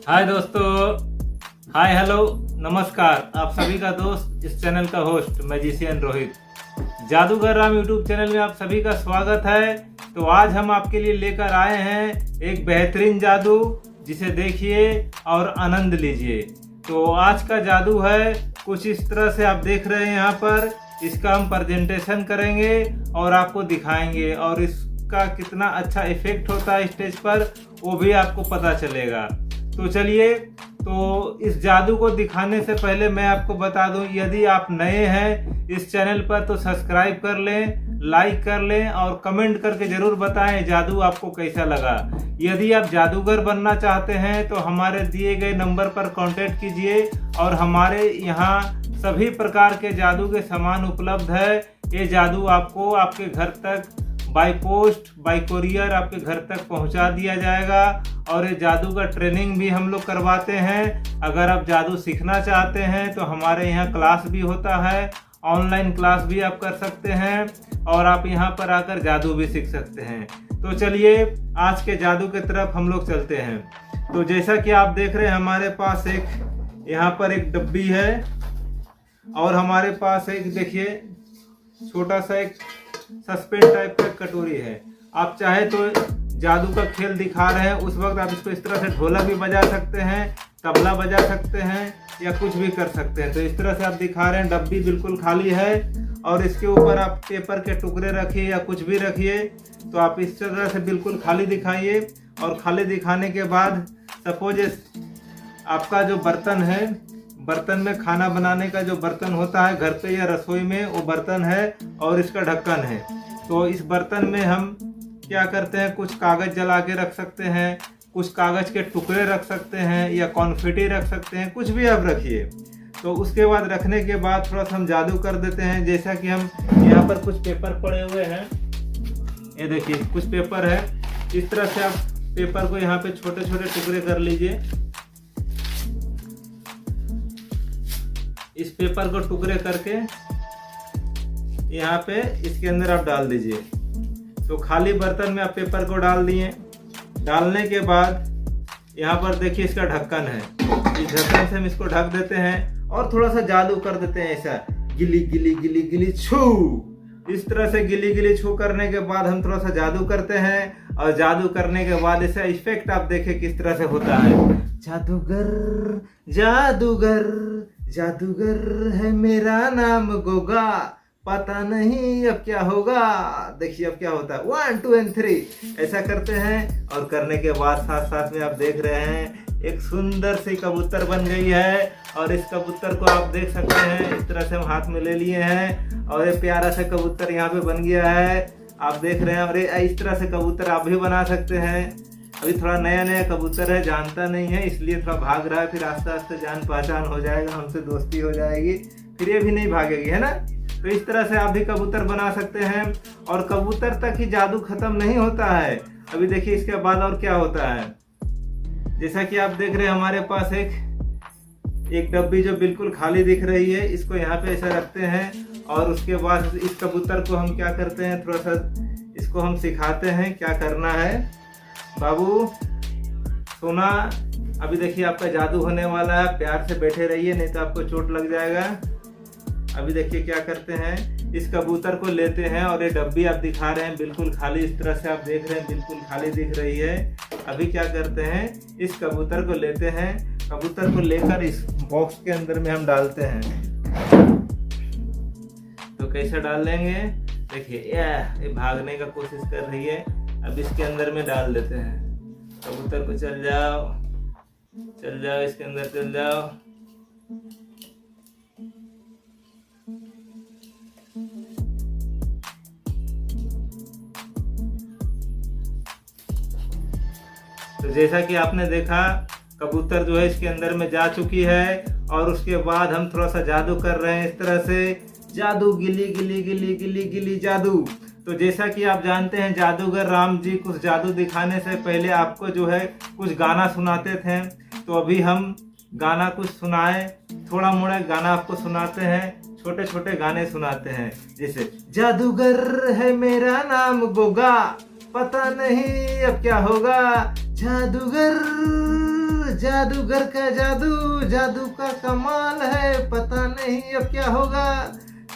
हाय दोस्तों, hi hello नमस्कार। आप सभी का दोस्त, इस चैनल का होस्ट मैजिशियन रोहित। जादूगर राम यूट्यूब चैनल में आप सभी का स्वागत है। तो आज हम आपके लिए लेकर आए हैं एक बेहतरीन जादू, जिसे देखिए और आनंद लीजिए। तो आज का जादू है कुछ इस तरह से आप देख रहे हैं यहाँ पर। इसका हम प्रेजेंटेशन करेंगे और आपको दिखाएंगे, और इसका कितना अच्छा इफेक्ट होता है स्टेज पर वो भी आपको पता चलेगा। तो चलिए, तो इस जादू को दिखाने से पहले मैं आपको बता दूं, यदि आप नए हैं इस चैनल पर तो सब्सक्राइब कर लें, लाइक कर लें और कमेंट करके ज़रूर बताएं जादू आपको कैसा लगा। यदि आप जादूगर बनना चाहते हैं तो हमारे दिए गए नंबर पर कांटेक्ट कीजिए, और हमारे यहाँ सभी प्रकार के जादू के सामान उपलब्ध है। ये जादू आपको आपके घर तक बाय पोस्ट, बाय कोरियर आपके घर तक पहुंचा दिया जाएगा। और ये जादू का ट्रेनिंग भी हम लोग करवाते हैं। अगर आप जादू सीखना चाहते हैं तो हमारे यहाँ क्लास भी होता है, ऑनलाइन क्लास भी आप कर सकते हैं, और आप यहाँ पर आकर जादू भी सीख सकते हैं। तो चलिए आज के जादू की तरफ हम लोग चलते हैं। तो जैसा कि आप देख रहे हैं, हमारे पास एक यहाँ पर एक डब्बी है, और हमारे पास एक देखिए छोटा सा एक सस्पेंस टाइप का कटोरी है। आप चाहे तो जादू का खेल दिखा रहे हैं उस वक्त आप इसको इस तरह से ढोलक भी बजा सकते हैं, तबला बजा सकते हैं, या कुछ भी कर सकते हैं। तो इस तरह से आप दिखा रहे हैं, डब्बी बिल्कुल खाली है, और इसके ऊपर आप पेपर के टुकड़े रखिए या कुछ भी रखिए। तो आप इस तरह से बिल्कुल खाली दिखाइए, और खाली दिखाने के बाद सपोज आपका जो बर्तन है, बर्तन में खाना बनाने का जो बर्तन होता है घर पे या रसोई में, वो बर्तन है और इसका ढक्कन है। तो इस बर्तन में हम क्या करते हैं, कुछ कागज़ जला के रख सकते हैं, कुछ कागज़ के टुकड़े रख सकते हैं, या कॉन्फिटी रख सकते हैं, कुछ भी आप रखिए। तो उसके बाद रखने के बाद थोड़ा सा हम जादू कर देते हैं। जैसा कि हम यहाँ पर कुछ पेपर पड़े हुए हैं, ये देखिए कुछ पेपर है। इस तरह से आप पेपर को यहाँ पे छोटे छोटे टुकड़े कर लीजिए। इस पेपर को टुकड़े करके यहाँ पे इसके अंदर आप डाल दीजिए। तो खाली बर्तन में आप पेपर को डाल दिए। डालने के बाद यहाँ पर देखिए इसका ढक्कन है, इस ढक्कन से हम इसको ढक देते हैं और थोड़ा सा जादू कर देते हैं। ऐसा गिली गिली गिली गिली छू, इस तरह से गिली गिली छू करने के बाद हम थोड़ा सा जादू करते हैं, और जादू करने के बाद ऐसा इफेक्ट आप देखें किस तरह से होता है। जादूगर जादूगर जादूगर है मेरा नाम गोगा, पता नहीं अब क्या होगा। देखिए अब क्या होता है, 1 2 and 3 ऐसा करते हैं। और करने के बाद साथ साथ में आप देख रहे हैं एक सुंदर सी कबूतर बन गई है। और इस कबूतर को आप देख सकते हैं, इस तरह से हम हाथ में ले लिए हैं, और ये प्यारा सा कबूतर यहाँ पे बन गया है, आप देख रहे हैं। और इस तरह से कबूतर आप भी बना सकते हैं। अभी थोड़ा नया नया कबूतर है, जानता नहीं है, इसलिए थोड़ा भाग रहा है। फिर आस्ते आस्ते जान पहचान हो जाएगा, हमसे दोस्ती हो जाएगी, फिर ये भी नहीं भागेगी, है ना। तो इस तरह से आप भी कबूतर बना सकते हैं। और कबूतर तक ही जादू खत्म नहीं होता है, अभी देखिए इसके बाद और क्या होता है। जैसा कि आप देख रहे हैं, हमारे पास एक डब्बी जो बिल्कुल खाली दिख रही है, इसको यहाँ पे ऐसा रखते हैं। और उसके बाद इस कबूतर को हम क्या करते हैं, थोड़ा सा इसको हम सिखाते हैं क्या करना है। बाबू सोना, अभी देखिए आपका जादू होने वाला है, प्यार से बैठे रहिए नहीं तो आपको चोट लग जाएगा। अभी देखिए क्या करते हैं, इस कबूतर को लेते हैं, और ये डब्बी आप दिखा रहे हैं बिल्कुल खाली, इस तरह से आप देख रहे हैं बिल्कुल खाली दिख रही है। अभी क्या करते हैं, इस कबूतर को लेते हैं, कबूतर को लेकर इस बॉक्स के अंदर में हम डालते हैं। तो कैसे डाल लेंगे, देखिए ये भागने का कोशिश कर रही है। अब इसके अंदर में डाल देते हैं, कबूतर को चल जाओ इसके अंदर चल जाओ। तो जैसा कि आपने देखा, कबूतर जो है इसके अंदर में जा चुकी है। और उसके बाद हम थोड़ा सा जादू कर रहे हैं, इस तरह से जादू गिली गिली गिली गिली गिली जादू। तो जैसा कि आप जानते हैं, जादूगर राम जी कुछ जादू दिखाने से पहले आपको जो है कुछ गाना सुनाते थे। तो अभी हम गाना कुछ सुनाए, थोड़ा मोड़ा गाना आपको सुनाते हैं, छोटे छोटे गाने सुनाते हैं। जैसे जादूगर है मेरा नाम गोगा, पता नहीं अब क्या होगा। जादूगर जादूगर का जादू, जादू का कमाल है, पता नहीं अब क्या होगा।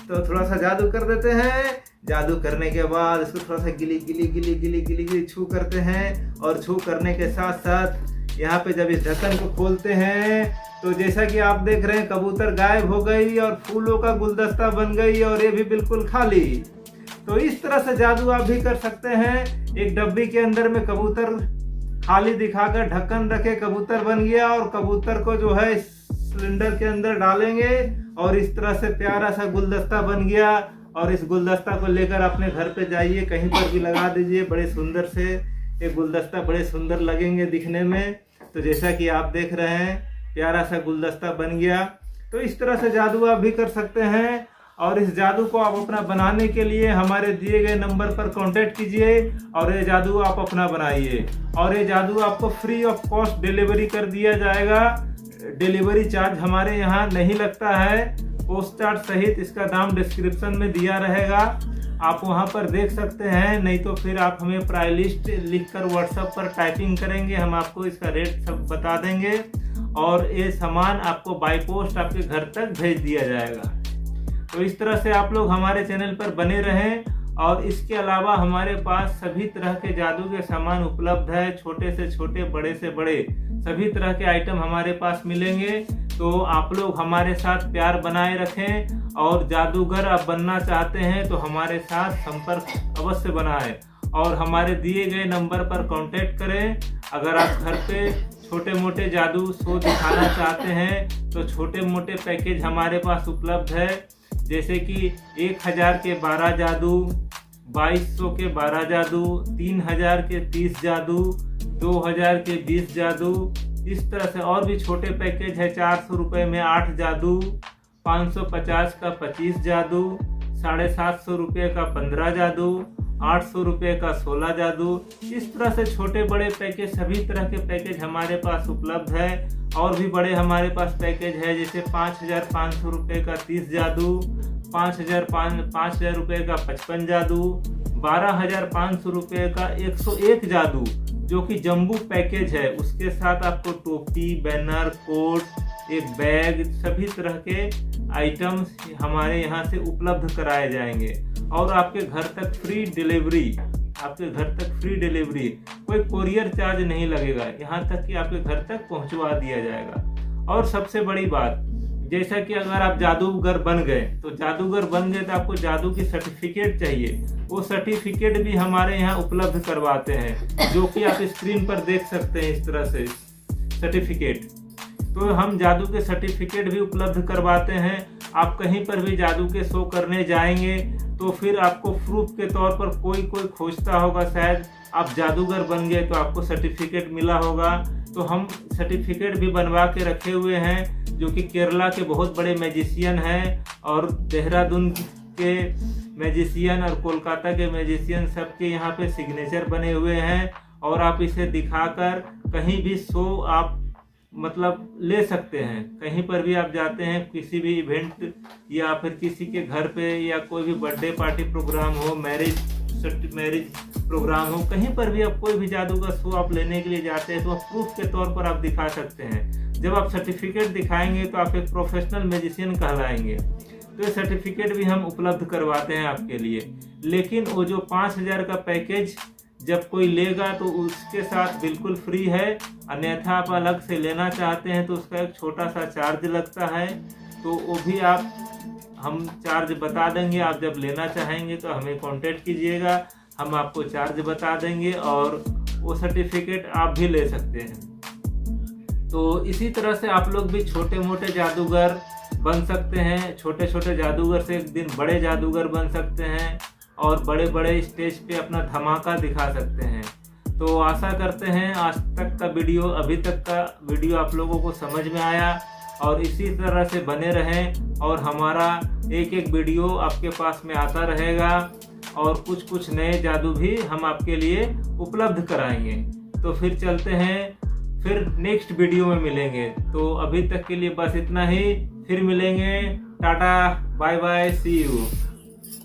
तो थोड़ा सा जादू कर देते हैं। जादू करने के बाद इसको थोड़ा सा गिली गिली गिली गिली गिली गिली छू करते हैं। और छू करने के साथ साथ यहाँ पे जब इस ढक्कन को खोलते हैं तो जैसा कि आप देख रहे हैं कबूतर गायब हो गई और फूलों का गुलदस्ता बन गई और ये भी बिल्कुल खाली। तो इस तरह से जादू आप भी कर सकते हैं। एक डब्बी के अंदर में कबूतर खाली दिखाकर ढक्कन रखे, कबूतर बन गया और कबूतर को जो है सिलेंडर के अंदर डालेंगे और इस तरह से प्यारा सा गुलदस्ता बन गया। और इस गुलदस्ता को लेकर अपने घर पे जाइए, कहीं पर भी लगा दीजिए। बड़े सुंदर से ये गुलदस्ता बड़े सुंदर लगेंगे दिखने में। तो जैसा कि आप देख रहे हैं प्यारा सा गुलदस्ता बन गया। तो इस तरह से जादू आप भी कर सकते हैं। और इस जादू को आप अपना बनाने के लिए हमारे दिए गए नंबर पर कांटेक्ट कीजिए और ये जादू आप अपना बनाइए। और ये जादू आपको फ्री ऑफ कॉस्ट डिलीवरी कर दिया जाएगा। डिलीवरी चार्ज हमारे यहाँ नहीं लगता है। पोस्ट चार्ज सहित इसका दाम डिस्क्रिप्शन में दिया रहेगा, आप वहाँ पर देख सकते हैं। नहीं तो फिर आप हमें प्राइस लिस्ट लिखकर व्हाट्सएप पर टाइपिंग करेंगे, हम आपको इसका रेट सब बता देंगे और ये सामान आपको बाय पोस्ट आपके घर तक भेज दिया जाएगा। तो इस तरह से आप लोग हमारे चैनल पर बने रहें। और इसके अलावा हमारे पास सभी तरह के जादू के सामान उपलब्ध है, छोटे से छोटे बड़े से बड़े सभी तरह के आइटम हमारे पास मिलेंगे। तो आप लोग हमारे साथ प्यार बनाए रखें और जादूगर आप बनना चाहते हैं तो हमारे साथ संपर्क अवश्य बनाएं और हमारे दिए गए नंबर पर कांटेक्ट करें। अगर आप घर पे छोटे मोटे जादू शो दिखाना चाहते हैं तो छोटे मोटे पैकेज हमारे पास उपलब्ध है, जैसे कि 1000 के 12 जादू, 2200 के 12 जादू, 3000 के 30 जादू, 2000 के 20 जादू। इस तरह से और भी छोटे पैकेज है। 400 रुपये में 8 जादू, 550 का 25 जादू, 750 रुपये का 15 जादू, 800 रुपये का 16 जादू। इस तरह से छोटे बड़े पैकेज सभी तरह के पैकेज हमारे पास उपलब्ध है। और भी बड़े हमारे पास पैकेज है, जैसे 5500 रुपये का 30 जादू, 5000 रुपये का 55 जादू, 12500 रुपये का 101 जादू जो कि जम्बू पैकेज है। उसके साथ आपको टोपी, बैनर, कोट, एक बैग, सभी तरह के आइटम्स हमारे यहाँ से उपलब्ध कराए जाएंगे और आपके घर तक फ्री डिलीवरी। आपके घर तक फ्री डिलीवरी, कोई कोरियर चार्ज नहीं लगेगा, यहाँ तक कि आपके घर तक पहुँचवा दिया जाएगा। और सबसे बड़ी बात, जैसा कि अगर आप जादूगर बन गए तो आपको जादू की सर्टिफिकेट चाहिए। वो सर्टिफिकेट भी हमारे यहाँ उपलब्ध करवाते हैं, जो कि आप स्क्रीन पर देख सकते हैं। इस तरह से सर्टिफिकेट, तो हम जादू के सर्टिफिकेट भी उपलब्ध करवाते हैं। आप कहीं पर भी जादू के शो करने जाएंगे तो फिर आपको प्रूफ के तौर पर कोई खोजता होगा, शायद आप जादूगर बन गए तो आपको सर्टिफिकेट मिला होगा। तो हम सर्टिफिकेट भी बनवा के रखे हुए हैं, जो कि केरला के बहुत बड़े मैजिशियन हैं और देहरादून के मैजिशियन और कोलकाता के मैजिशियन सबके यहाँ पे सिग्नेचर बने हुए हैं। और आप इसे दिखाकर कहीं भी शो आप मतलब ले सकते हैं। कहीं पर भी आप जाते हैं, किसी भी इवेंट या फिर किसी के घर पे या कोई भी बर्थडे पार्टी प्रोग्राम हो, मैरिज प्रोग्राम हो, कहीं पर भी आप कोई भी जादू का शो आप लेने के लिए जाते हैं तो आप प्रूफ के तौर पर आप दिखा सकते हैं। जब आप सर्टिफिकेट दिखाएंगे तो आप एक प्रोफेशनल मैजिशियन कहलाएंगे। तो ये सर्टिफिकेट भी हम उपलब्ध करवाते हैं आपके लिए। लेकिन वो जो 5000 का पैकेज जब कोई लेगा तो उसके साथ बिल्कुल फ्री है। अन्यथा आप अलग से लेना चाहते हैं तो उसका एक छोटा सा चार्ज लगता है, तो वो भी हम चार्ज बता देंगे। आप जब लेना चाहेंगे तो हमें कांटेक्ट कीजिएगा, हम आपको चार्ज बता देंगे और वो सर्टिफिकेट आप भी ले सकते हैं। तो इसी तरह से आप लोग भी छोटे मोटे जादूगर बन सकते हैं। छोटे छोटे जादूगर से एक दिन बड़े जादूगर बन सकते हैं और बड़े बड़े स्टेज पे अपना धमाका दिखा सकते हैं। तो आशा करते हैं आज तक का वीडियो, अभी तक का वीडियो आप लोगों को समझ में आया और इसी तरह से बने रहें और हमारा एक एक वीडियो आपके पास में आता रहेगा और कुछ नए जादू भी हम आपके लिए उपलब्ध कराएंगे। तो फिर चलते हैं, फिर नेक्स्ट वीडियो में मिलेंगे। तो अभी तक के लिए बस इतना ही, फिर मिलेंगे। Tata, bye bye, see you.